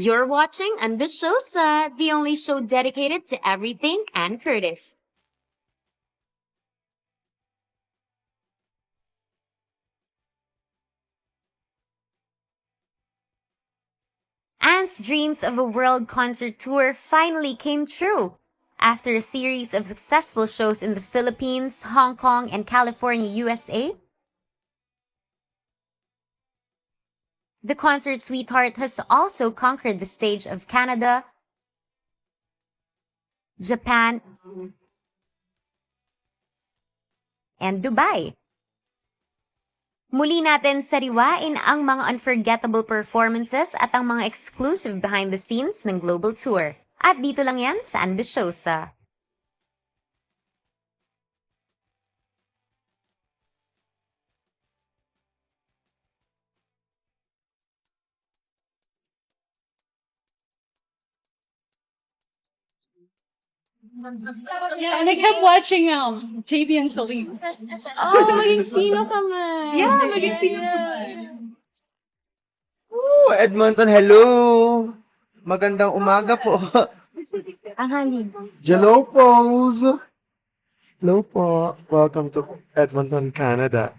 You're watching Ambitiosa, the only show dedicated to everything Anne Curtis. Anne's dreams of a world concert tour finally came true. After a series of successful shows in the Philippines, Hong Kong, and California, USA, the concert sweetheart has also conquered the stage of Canada, Japan, and Dubai. Muli natin sariwain ang mga unforgettable performances at ang mga exclusive behind the scenes ng global tour. At dito lang yan sa Ambitiosa. Yeah, and I kept watching JB and Celine. Oh, maging sino ka man. Yeah, maging sino ka Oh, Edmonton, hello! Magandang umaga po. Ang hangin. Hello, Pose! Hello po. Welcome to Edmonton, Canada.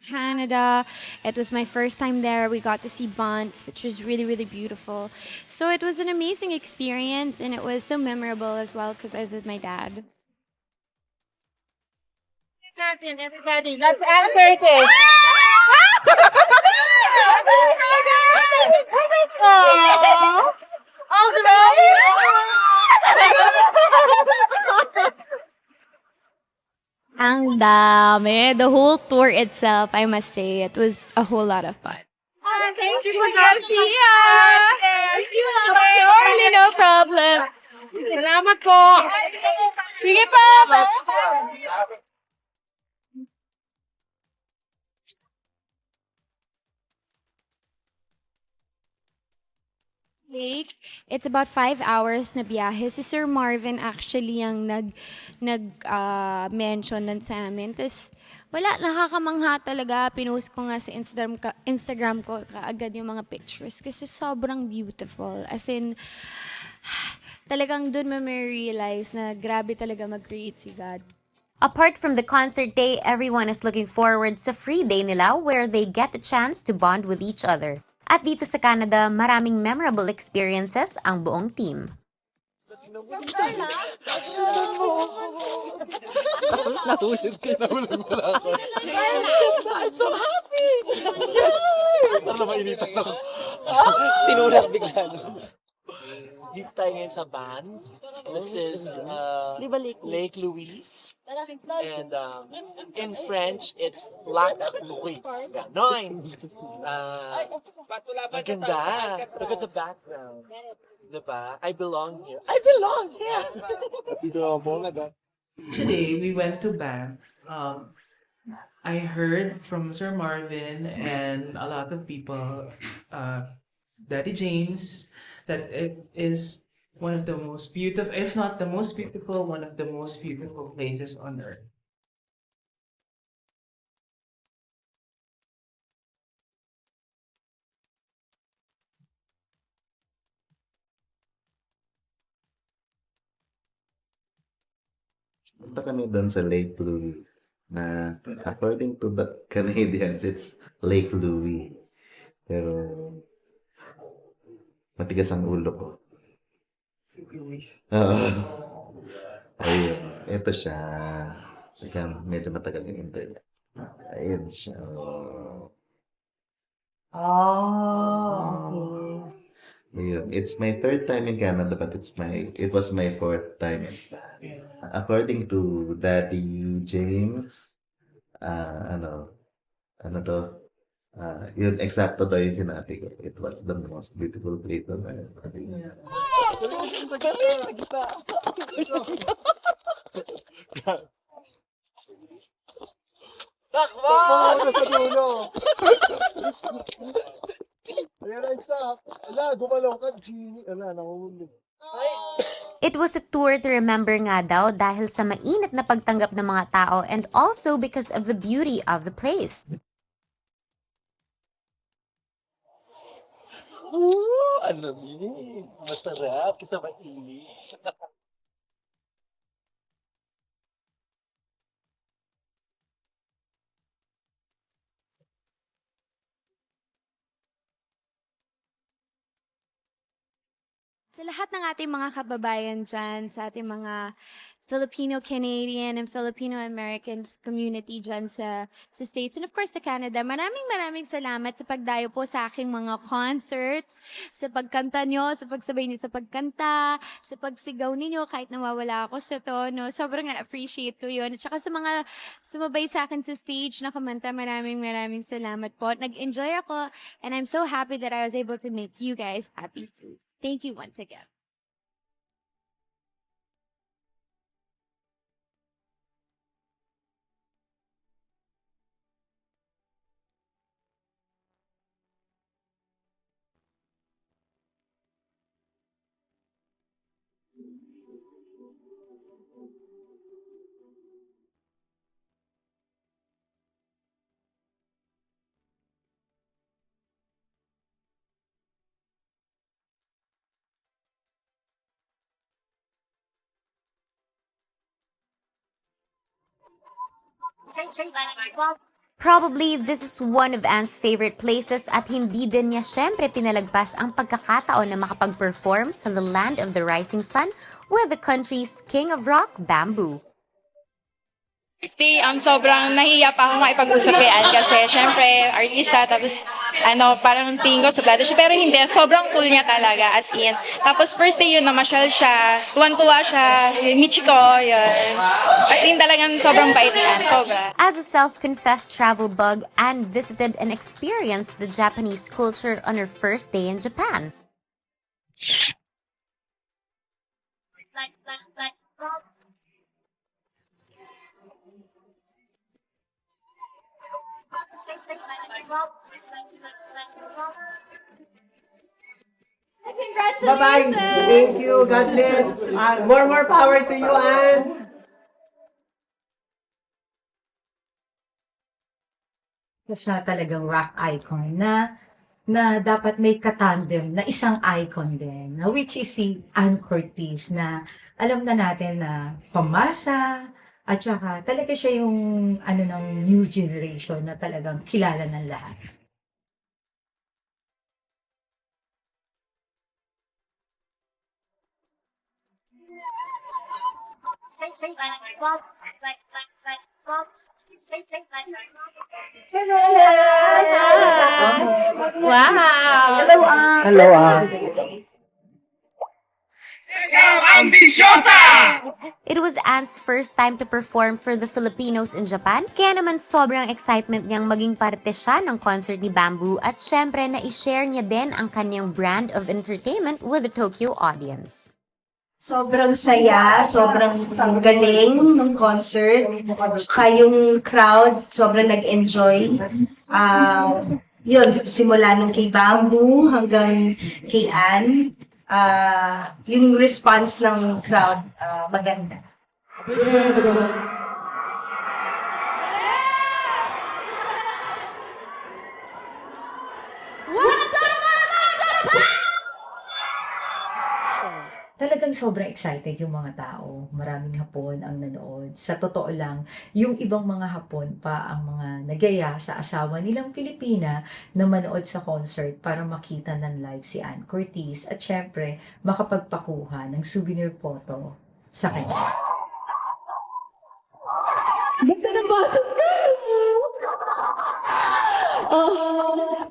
Canada. It was my first time there. We got to see Banff, which was really, really beautiful. So it was an amazing experience, and it was so memorable as well because I was with my dad. Natin, everybody. That's Anne Curtis. Ang dami. The whole tour itself, I must say, it was a whole lot of fun. Thank you, Garcia. Thank you. Really, no problem. Salamat po. Sige pa! Lake. It's about 5 hours na biyahe. Si Sir Marvin actually ang mention nun sa amin. Tapos, wala, nakakamangha talaga. Pinost ko nga sa Instagram ko kaagad yung mga pictures kasi sobrang beautiful. As in, talagang dun mo may realize na grabe talaga mag-create si God. Apart from the concert day, everyone is looking forward sa free day nila where they get the chance to bond with each other. At dito sa Canada, maraming memorable experiences ang buong team. Tapos nahulog ka. Nahulog mo lang ako. I'm so happy! Parang na mainitan ako. Tinulak bigla. Dito tayo ngayon sa Banff. This is Lake Louise. And in French, it's Lac Louise. Ganon! Maganda. Look at the background. Diba? I belong here. I belong here! Today we went to Banff. I heard from Sir Marvin and a lot of people, Daddy James, that it is one of the most beautiful, if not the most beautiful, one of the most beautiful places on earth. Punta kami doon sa Lake Louise na according to the Canadians, it's Lake Louis. Pero matigas ang ulo ko. Oo. Ayun. Ito siya. Teka, medyo matagal yung internet. Ayun siya. Ayun. It's my third time in Canada, but it was my fourth time. According to Daddy James, ano to, yun, eksakto daw yung sinabi ko. It was the most beautiful place on earth. Takbo! Takbo sa dulo! Ayan na stop. Ala, gumalaw ka, G. Ala, nakahulog. It was a tour to remember nga daw dahil sa mainit na pagtanggap ng mga tao and also because of the beauty of the place. Ano yun? Masarap, kisa mainit. Sa lahat ng ating mga kababayan dyan, sa ating mga Filipino-Canadian and Filipino-American community dyan sa States and of course sa Canada, maraming salamat sa pagdayo po sa aking mga concerts, sa pagkanta nyo, sa pagsabay nyo sa pagkanta, sa pagsigaw ninyo kahit nawawala ako sa tono. Sobrang na-appreciate ko yun. At saka sa mga sumabay sa akin sa stage na kumanta, maraming salamat po. Nag-enjoy ako and I'm so happy that I was able to make you guys happy too. Thank you once again. Probably this is one of Anne's favorite places at hindi din niya syempre pinalagpas ang pagkakataon na makapag-perform sa the land of the rising sun with the country's king of rock, Bamboo. Stay, sobrang nahiya pa ako makipag-usap kay Ann kasi syempre, artista, tapos parang tingin ko suplado siya. Pero hindi, sobrang cool niya talaga, as in. Tapos first day yun, namasyal siya, tuwan-tuwa siya, Michiko, yun. As in talagang sobrang bait ni Ann, sobra. As a self-confessed travel bug, Anne visited and experienced the Japanese culture on her first day in Japan. Bye-bye. Thank you. God bless. More power to you, Anne. Siya talagang rock icon na dapat may katandem na isang icon din, na which is si Ann Curtis, na alam na natin na pamasa at saka talaga siya yung ng new generation na talagang kilala ng lahat. Hello, Anne. It was Anne's first time to perform for the Filipinos in Japan, kaya naman sobrang excitement niyang maging parte siya ng concert ni Bamboo at syempre na i-share niya din ang kanyang brand of entertainment with the Tokyo audience. Sobrang saya, sobrang galing ng concert. Saka yung crowd, sobrang nag-enjoy. Yun, simula nung kay Bamboo hanggang kay Ann. Yung response ng crowd, maganda. Talagang sobrang excited yung mga tao. Maraming Hapon ang nanood. Sa totoo lang, yung ibang mga Hapon pa ang mga nagaya sa asawa nilang Pilipina na manood sa concert para makita ng live si Ann Curtis at syempre makapagpakuha ng souvenir photo sa kanya. Ganda ng boses ko!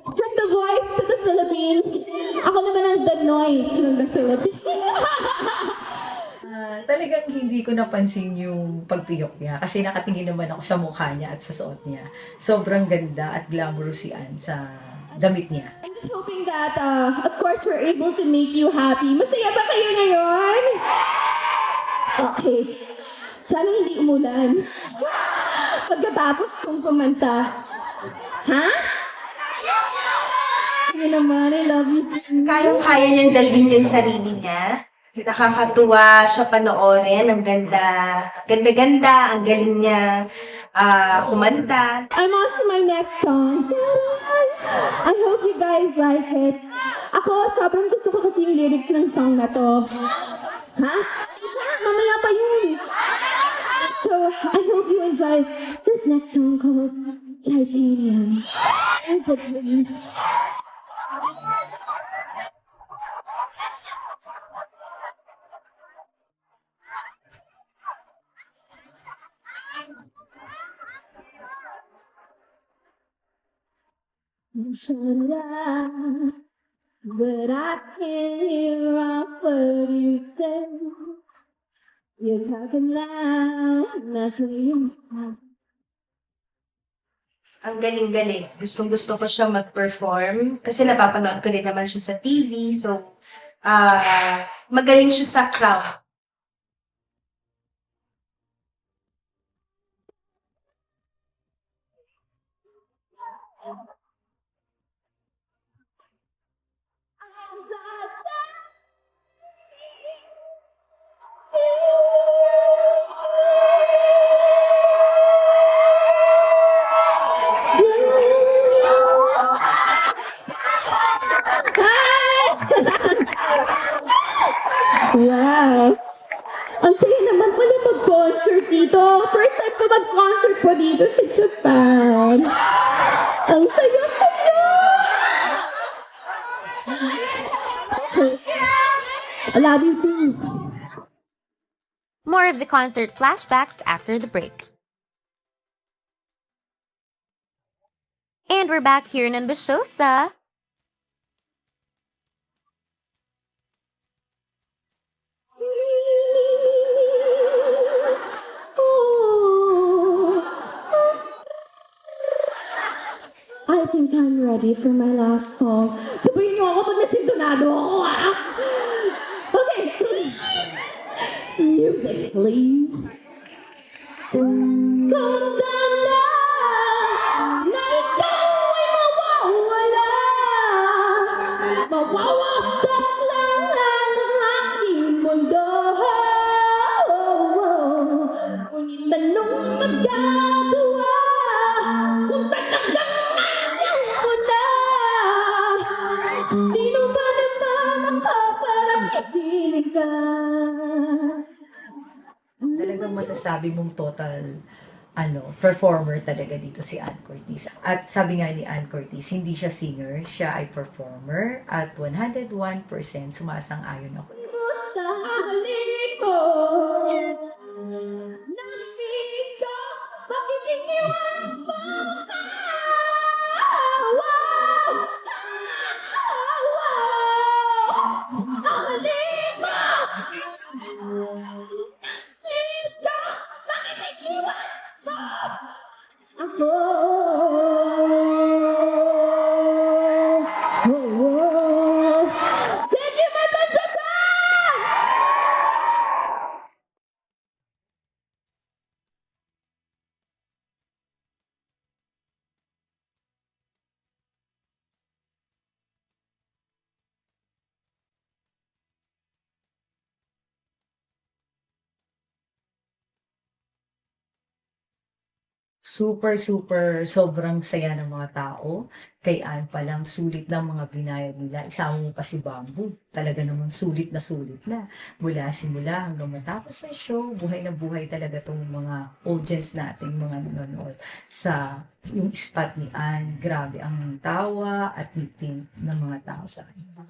From the voice to the Philippines, ako naman ang the noise ng the Philippines. Talagang hindi ko napansin yung pagpihok niya kasi nakatingin naman ako sa mukha niya at sa suot niya. Sobrang ganda at glamorous si Ann sa damit niya. I'm just hoping that, of course, we're able to make you happy. Masaya ba kayo ngayon? Okay. Sana hindi umulan. Pagkatapos kong kumanta. Ha? Sige naman, I love you. Kayang-kaya niyang dalhin yung sarili niya. Nakakatuwa siya panoorin. Ang ganda. Ganda-ganda. Ang galing niya kumanta. I'm on to my next song. I hope you guys like it. Ako, sobrang gusto ko kasi yung lyrics ng song na to. Ha? Mamaya pa yun. So, I hope you enjoy this next song called Titanium. Please. But I can't hear off what you say. You're talking loud, not to you. Ang galing-galing. Gustong-gusto ko siya mag-perform kasi napapanood ko din naman siya sa TV. So, magaling siya sa crowd. Wow! Ang saya naman pala mag-concert dito. First time ko mag-concert po dito sa Japan. Ang saya-saya! I love you too. More of the concert flashbacks after the break. And we're back here in Ambisyosa. I think I'm ready for my last song. Sabihin niyo ako pag nasintonado ako, ah! Okay. Music, please. Cause I know na ikaw ay mawawala. Mawawasak lang ang aking mundo. Ngunit anong magagawa kung talagang ayaw mo na? Sino ba naman ako para pipili ka? Talagang masasabi mong total performer talaga dito si Ann Curtis. At sabi nga ni Ann Curtis, hindi siya singer, siya ay performer at 101% sumasang-ayon ako. Sa halip ko, nabibig ko, bakit iniwan mo ka? Ang halip mo! Nabibig ko, bakit iniwan mo ako? Thank you, my Japan! Super, super, sobrang saya ng mga tao. Kay Ann pa lang, sulit ng mga binayad nila. Isama mo pa si Bamboo. Talaga naman sulit na. Mula simula hanggang matapos ng show, buhay na buhay talaga tong mga audience natin, mga nanonood. Sa yung spot ni Ann, grabe ang tawa at ngiti ng mga tao sa kanya.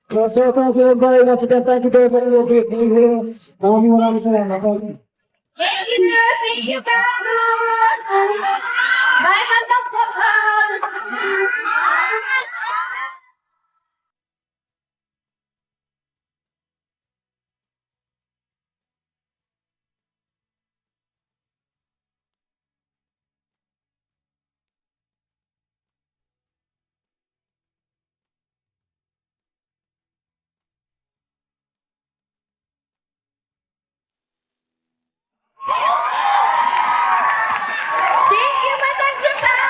So, thank you very much again. Thank you very much for being here. Maraming salamat. Thank you, Thank you, Madam Japan!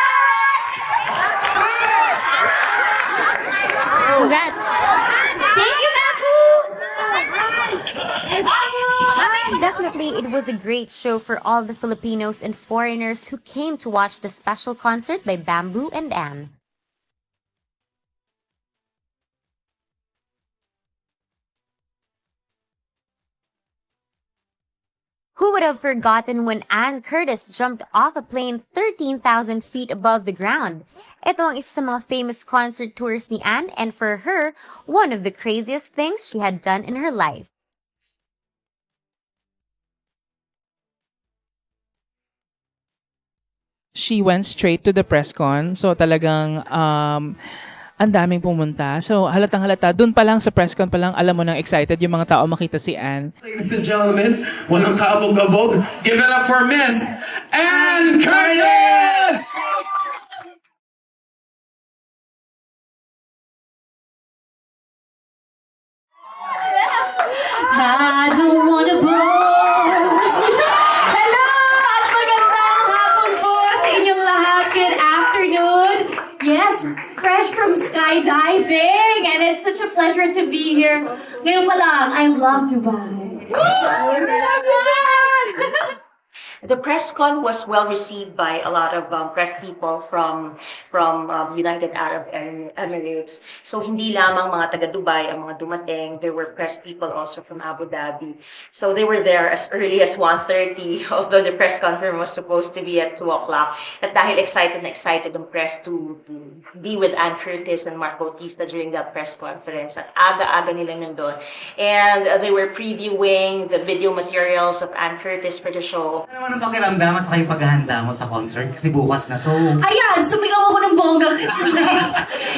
Definitely, it was a great show for all the Filipinos and foreigners who came to watch the special concert by Bamboo and Anne. Who would have forgotten when Anne Curtis jumped off a plane 13,000 feet above the ground? Ito ang isa sa mga famous concert tours ni Anne, and for her, one of the craziest things she had done in her life. She went straight to the press con. So talagang ang daming pumunta. So halatang halata, dun pa lang sa press con pa lang, alam mo nang excited yung mga tao makita si Anne. Ladies and gentlemen, walang kaabog-abog. Give it up for Miss Anne Curtis! I don't wanna bore. Hello! At magandang hapon po sa inyong lahat. Good afternoon. Yes, fresh from skydiving. And it's such a pleasure to be here. Ngayon pa lang, I love Dubai. The press con was well received by a lot of press people from United Arab Emirates. So hindi lamang mga taga Dubai ang mga dumating. There were press people also from Abu Dhabi. So they were there as early as 1:30, although the press conference was supposed to be at 2 o'clock. At dahil excited na excited ang press to be with Anne Curtis and Mark Bautista during that press conference. At aga-aga nilang nandun. And they were previewing the video materials of Anne Curtis for the show. Ano naman ang pakiramdam at saka yung paghahanda mo sa concert? Kasi bukas na to. Ayan, sumigaw ako ng bongga.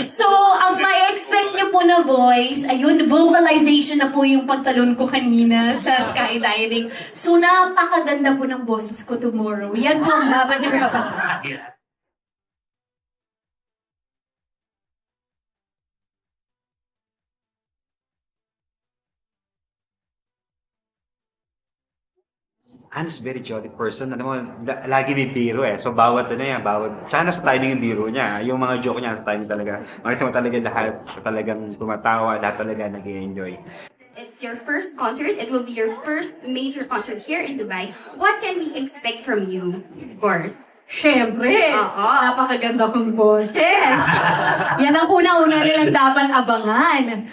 So, ang may expect niyo po na voice, ayun, vocalization na po yung pagtalon ko kanina sa skydiving. So, napakaganda po ng boses ko tomorrow. Yan po ang dapat niyo kapag. Anne's very jolly person. Alam mo, lagi may biro eh. So, bawat tsaka nasa timing yung biro niya. Yung mga joke niya, nasa timing talaga. Makita mo talaga lahat, talagang tumatawa, lahat talaga nag-enjoy. It's your first concert. It will be your first major concert here in Dubai. What can we expect from you? Of course. Siyempre, napakaganda kong boses. Yan ang una-una nilang dapat abangan.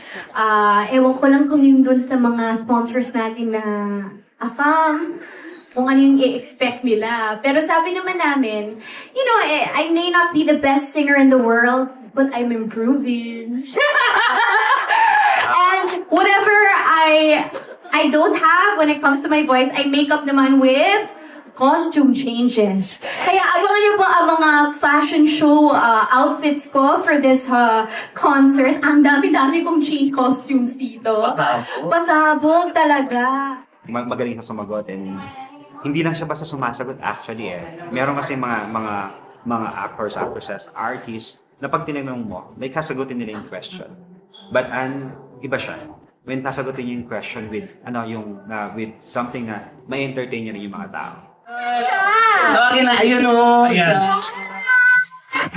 Ewan ko lang kung yun dun sa mga sponsors natin na AFAM, kung ano yung i-expect nila. Pero sabi naman namin, you know, I may not be the best singer in the world, but I'm improving. And whatever I don't have when it comes to my voice, I make up naman with costume changes. Kaya abangan niyo po ang mga fashion show outfits ko for this concert. Ang dami-dami kong change costumes dito. Pasabog talaga. Magaling siya sumagot and hindi lang siya basta sumasagot actually eh. Meron kasi mga actors, actresses, artists na pag tinanong mo, like sasagutin nila yung question. But iba siya. When sasagutin niya yung question with with something na may entertain niya rin yung mga tao. Tawagin na, ayun o. Ayan.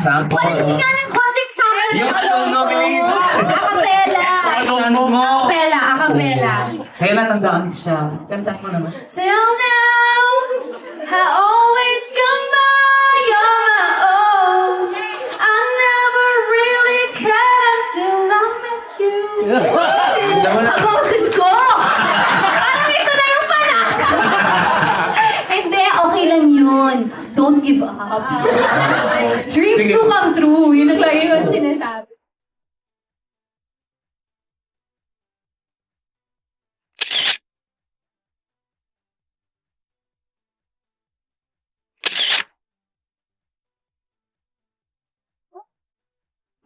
Sample. Pwede nga ng konting sample Yung ng nominee. Acapella. Acapella. Kaya natandaan siya. Kantaan mo naman. Till now, I always come by on my own. I never really cared till I met you. Ang boses ko! Parang ito na yung pala! Hindi, okay lang yun. Don't give up. Dreams do come true. Yun ang lagi yung sinasabi.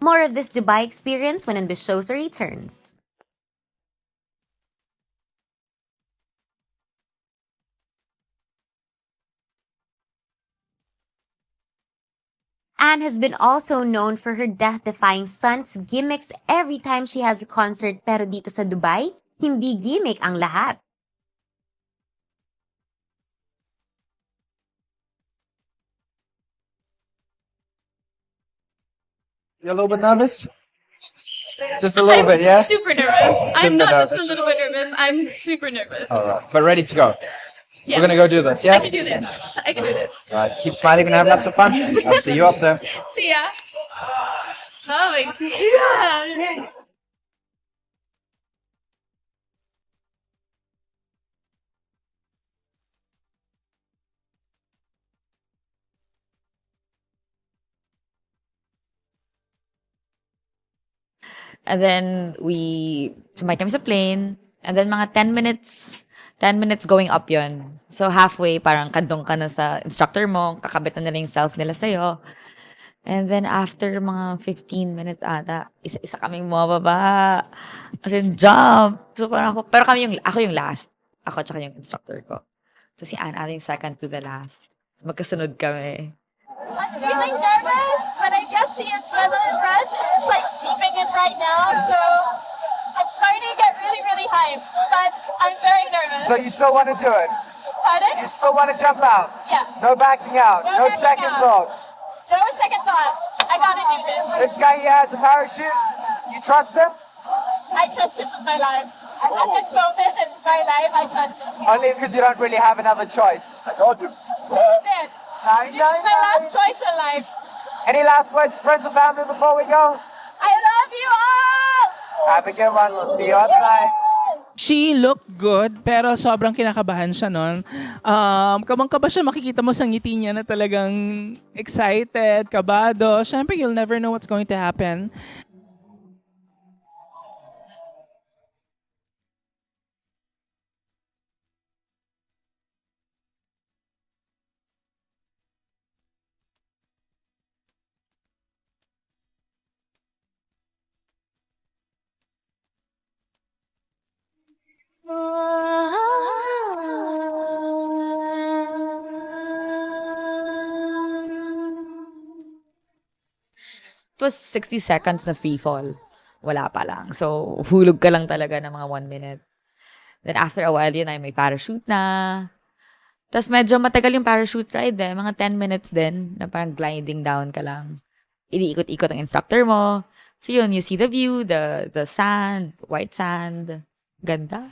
More of this Dubai experience when Ambisyosa returns. Anne has been also known for her death-defying stunts, gimmicks every time she has a concert, pero dito sa Dubai, hindi gimmick ang lahat. You're a little bit nervous? Just a little bit, yeah? Super nervous. I'm Super not just a nervous. little bit nervous. I'm super nervous. All right, but ready to go. We're gonna go do this, yeah? I can do this. I can do this. Right, keep smiling and have lots of fun. I'll see you up there. See ya. Oh my god. And then we sumakay kami sa plane. And then mga 10 minutes going up yon. So halfway, parang kandong ka na sa instructor mo, kakabit na nila yung self nila sa'yo. And then after mga 15 minutes ata, isa-isa kaming bumababa. As in, jump. So parang ako, pero ako yung last. Ako tsaka yung instructor ko. So si Anne yung second to the last. Magkasunod kami. I'm feeling nervous, but I guess the adrenaline rush is just like seeping in right now. So I'm starting to get really, really hyped, but I'm very nervous. So you still want to do it? Pardon? You still want to jump out? Yeah. No backing out? No No backing second out. thoughts? No second thoughts. I gotta do this. This guy here has a parachute. You trust him? I trust him with my life. At this moment in my life, I trust him. Only because you don't really have another choice. I told you. This is my last choice in life. Any last words, friends or family, before we go? I love you all! Have a good one. We'll see you outside. She looked good, pero sobrang kinakabahan siya nun. Kabang-kaba siya, makikita mo sa ngiti niya na talagang excited, kabado. Siyempre, you'll never know what's going to happen. It was 60 seconds na free fall. Wala pa lang. So, hulog ka lang talaga ng mga 1 minute. Then after a while, yun ay may parachute na. Tapos medyo matagal yung parachute ride eh. Mga 10 minutes din na parang gliding down ka lang. Iniikot-ikot ang instructor mo. So yun, you see the view, the sand, white sand. Ganda.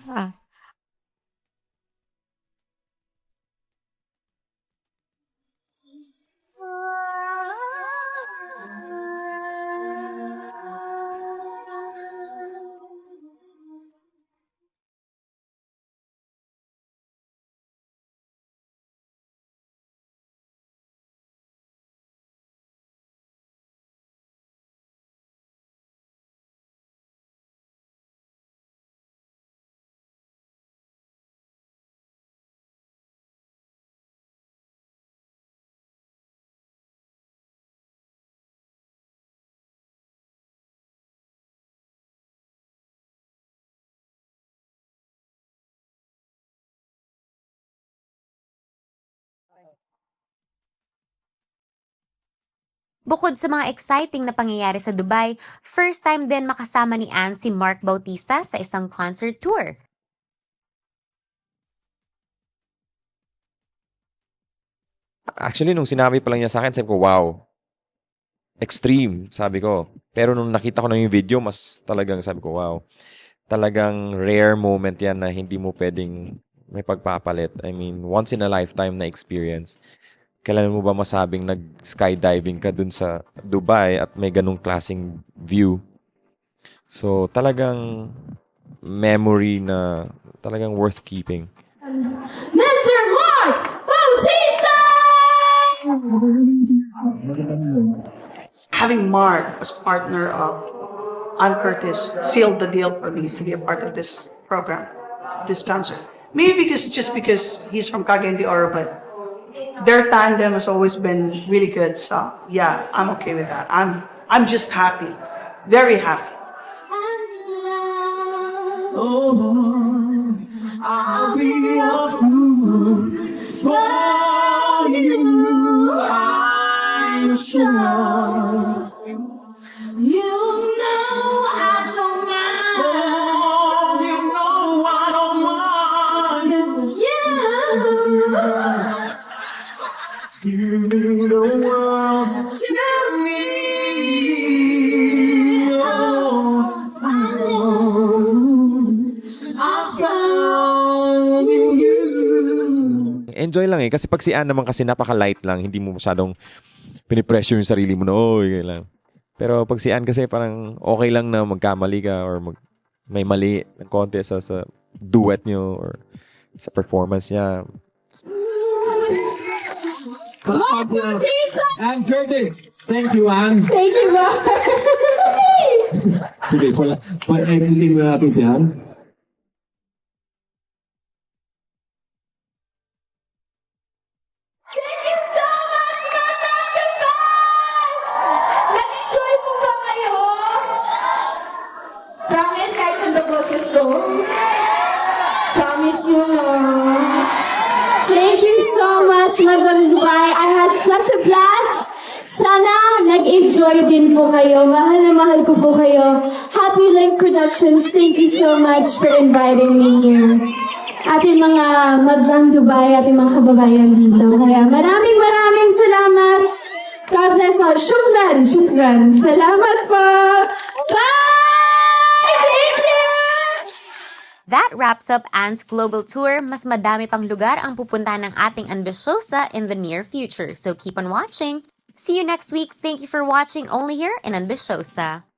Bukod sa mga exciting na pangyayari sa Dubai, first time din makasama ni Anne si Mark Bautista sa isang concert tour. Actually, nung sinabi pa lang niya sa akin, sabi ko, wow, extreme, sabi ko. Pero nung nakita ko na yung video, mas talagang sabi ko, wow, talagang rare moment yan na hindi mo pwedeng may pagpapalit. I mean, once in a lifetime na experience. Kailan mo ba masabing nag-skydiving ka dun sa Dubai at may ganung klaseng view? So, talagang memory na talagang worth keeping. Mr. Mark Bautista! Having Mark as partner of Ann Curtis sealed the deal for me to be a part of this program, this concert. Maybe because he's from Cagayan de Oro, but their tandem has always been really good. So yeah, I'm okay with that. I'm just happy, very happy. Oh, I'll be a fool for you, I'm sure. You know I don't mind. Oh, you know I don't mind. 'Cause you mean the world to me. Oh, I know I found in you. enjoy lang eh. Kasi pag si Ann naman kasi napaka-light lang, hindi mo masyadong pinipressure yung sarili mo na, lang. Pero pag si Ann kasi parang okay lang na magkamali ka or may mali ng konti sa duet nyo or sa performance niya. And Curtis, thank you, Ann. Thank you, Robert. Sige, pa-exiting na natin si Ann. Thank you so much, mga Dubai! Nag-enjoy po ba kayo? Promise kahit nando boses ko? Promise you, no? Thank you so much, Madam Dubai. I had such a blast. Sana nag-enjoy din po kayo. Mahal na mahal ko po kayo. Happy Link Productions, thank you so much for inviting me here. Ating mga Madlang Dubai, ating mga kababayan dito. Kaya maraming salamat. God bless all. Shukran. Salamat po. Bye! Thank you! That wraps up Ann's global tour. Mas madami pang lugar ang pupuntahan ng ating Ambisyosa in the near future. So keep on watching. See you next week. Thank you for watching only here in Ambisyosa.